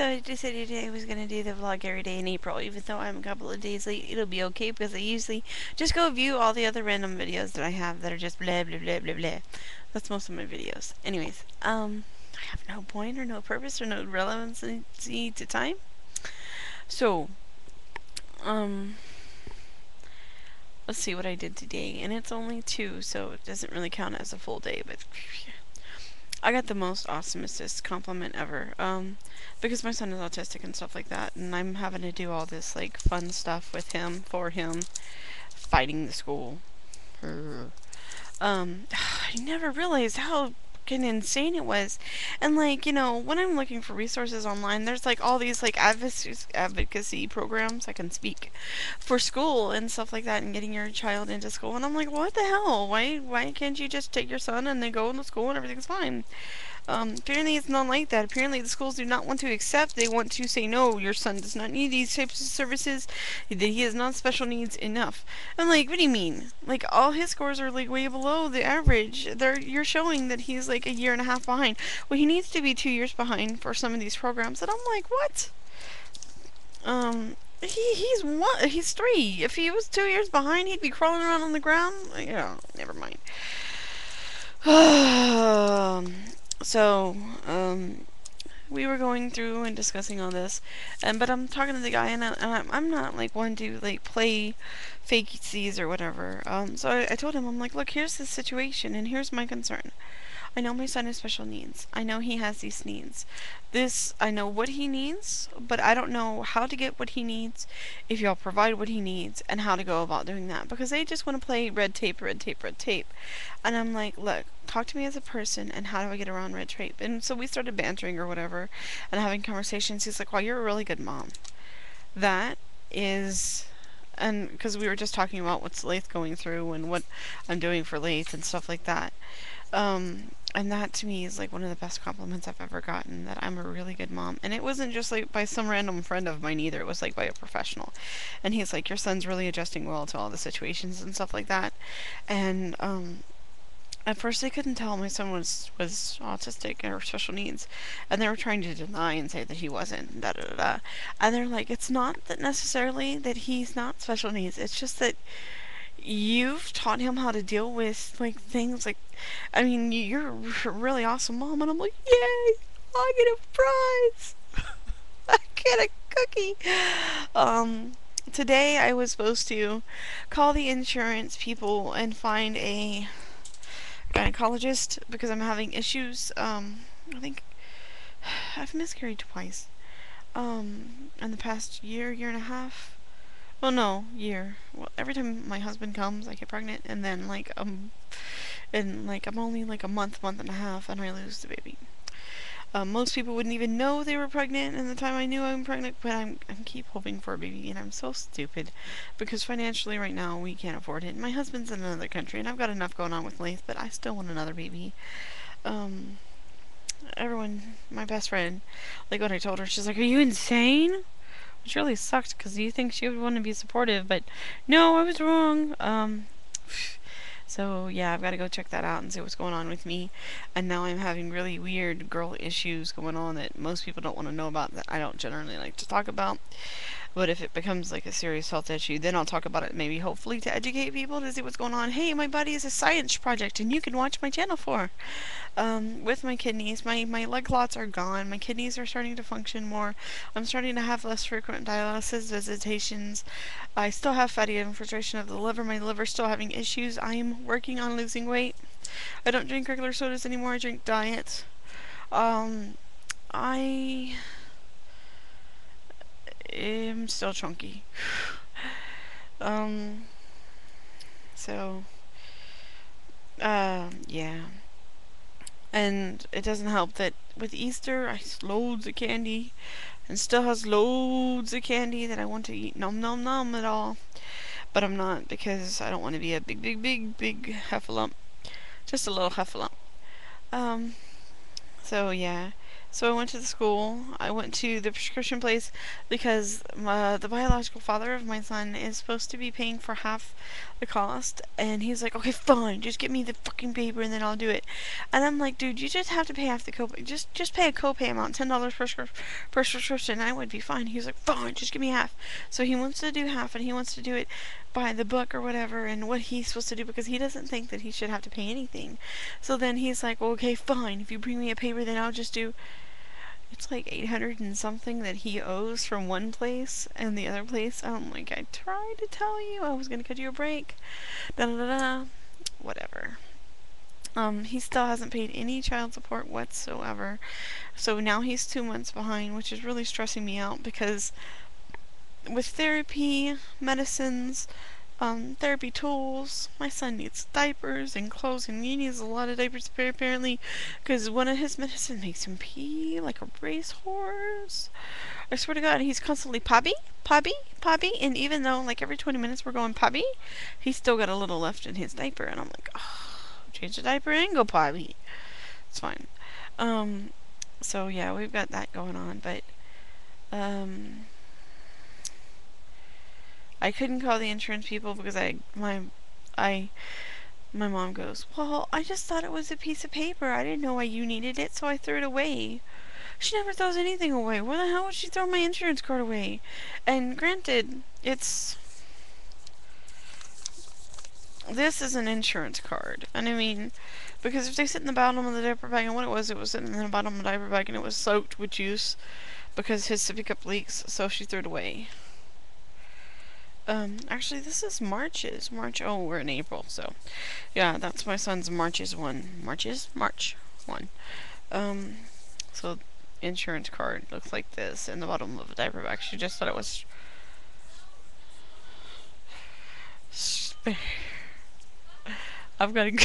So I decided I was gonna do the vlog every day in April, even though I'm a couple of days late. It'll be okay because I usually just go view all the other random videos that I have that are just blah blah blah blah blah. That's most of my videos. Anyways, I have no point or no purpose or no relevancy to time. So, um, let's see what I did today, and it's only 2, so it doesn't really count as a full day, but I got the most awesomest compliment ever. Because my son is autistic and stuff like that, and I'm having to do all this like fun stuff with him, for him, fighting the school. I never realized how fucking insane it was. And like, when I'm looking for resources online, there's like all these like advocacy programs, I can speak, for school and stuff like that, and getting your child into school. And I'm like, what the hell? Why can't you just take your son and then go into school and everything's fine? Apparently it's not like that. Apparently the schools do not want to accept. They want to say, no, your son does not need these types of services. That he has not special needs enough. I'm like, what do you mean? Like, all his scores are like way below the average. You're showing that he's like a year and a half behind. Well, he needs to be 2 years behind for some of these programs. And I'm like, what? He's one. He's 3. If he was 2 years behind, he'd be crawling around on the ground. Never mind. So, we were going through and discussing all this, but I'm talking to the guy, and I'm not like one to like play fake C's or whatever. So I told him, I'm like, look, here's the situation, and here's my concern. I know my son has special needs. I know he has these needs. I know what he needs, but I don't know how to get what he needs, if y'all provide what he needs, and how to go about doing that. Because they just want to play red tape, red tape, red tape. And I'm like, look, talk to me as a person, and how do I get around red tape? And so we started bantering or whatever, and having conversations. He's like, well, you're a really good mom. That is... And because we were just talking about what's Lathe going through and what I'm doing for Lathe and stuff like that. And that to me is like one of the best compliments I've ever gotten, that I'm a really good mom. And it wasn't just like by some random friend of mine either. It was like by a professional. And he's like, your son's really adjusting well to all the situations and stuff like that. And at first they couldn't tell my son was autistic or special needs, and they were trying to deny and say that he wasn't, da da da da. And they're like, it's not that necessarily that he's not special needs, it's just that you've taught him how to deal with like things like, I mean, you're a really awesome mom. And I'm like, yay, I get a prize. I get a cookie. Today I was supposed to call the insurance people and find a gynecologist because I'm having issues. I think I've miscarried twice in the past year and a half. Well, no, year. Well, every time my husband comes, I get pregnant, and then I'm only like a month and a half, and I lose the baby. Most people wouldn't even know they were pregnant in the time I knew I'm pregnant, but I'm keep hoping for a baby, and I'm so stupid because financially right now we can't afford it. My husband's in another country, and I've got enough going on with Lathe, but I still want another baby. Everyone, my best friend, like when I told her, she's like, "Are you insane?" Which really sucked because you think she would want to be supportive, but no, I was wrong. So yeah, I've got to go check that out and see what's going on with me. And now I'm having really weird girl issues going on that most people don't want to know about, that I don't generally like to talk about. But if it becomes like a serious health issue, then I'll talk about it, maybe hopefully to educate people to see what's going on. Hey, my body is a science project and you can watch my channel for. With my kidneys, my leg clots are gone. My kidneys are starting to function more. I'm starting to have less frequent dialysis visitations. I still have fatty infiltration of the liver. My liver's still having issues. I'm working on losing weight. I don't drink regular sodas anymore. I drink diet. I am still chunky. So, yeah. And it doesn't help that with Easter, I have loads of candy, and still has loads of candy that I want to eat nom nom nom at all. But I'm not, because I don't want to be a big heffalump. Just a little heffalump. So yeah. So I went to the school. I went to the prescription place because the biological father of my son is supposed to be paying for half the cost. And he's like, okay, fine, just get me the fucking paper and then I'll do it. And I'm like, dude, you just have to pay half the copay. Just pay a copay amount, $10 per prescription, and I would be fine. He's like, fine, just give me half. So he wants to do half, and he wants to do it by the book or whatever, and what he's supposed to do because he doesn't think that he should have to pay anything. So then he's like, well, okay, fine. If you bring me a paper, then I'll just do. It's like 800 and something that he owes from one place and the other place. I'm like, I tried to tell you I was gonna cut you a break. Da da da da. Whatever. He still hasn't paid any child support whatsoever. So now he's 2 months behind, which is really stressing me out because with therapy, medicines, therapy tools, my son needs diapers and clothes, and he needs a lot of diapers apparently because one of his medicine makes him pee like a racehorse. I swear to God, he's constantly Poppy, Poppy, Poppy, and even though like every 20 minutes we're going Poppy, he's still got a little left in his diaper, and I'm like, oh, change the diaper and go Poppy. It's fine. So yeah, we've got that going on, but I couldn't call the insurance people because my mom goes, well, I just thought it was a piece of paper. I didn't know why you needed it, so I threw it away. She never throws anything away. Where the hell would she throw my insurance card away? And granted, this is an insurance card. And I mean, because if they sit in the bottom of the diaper bag, and what it was sitting in the bottom of the diaper bag and it was soaked with juice because his sippy cup leaks, so she threw it away. Actually, this is March's. Oh, we're in April, so. Yeah, that's my son's March 1. So, insurance card looks like this in the bottom of a diaper bag. She just thought it was. I've gotta go.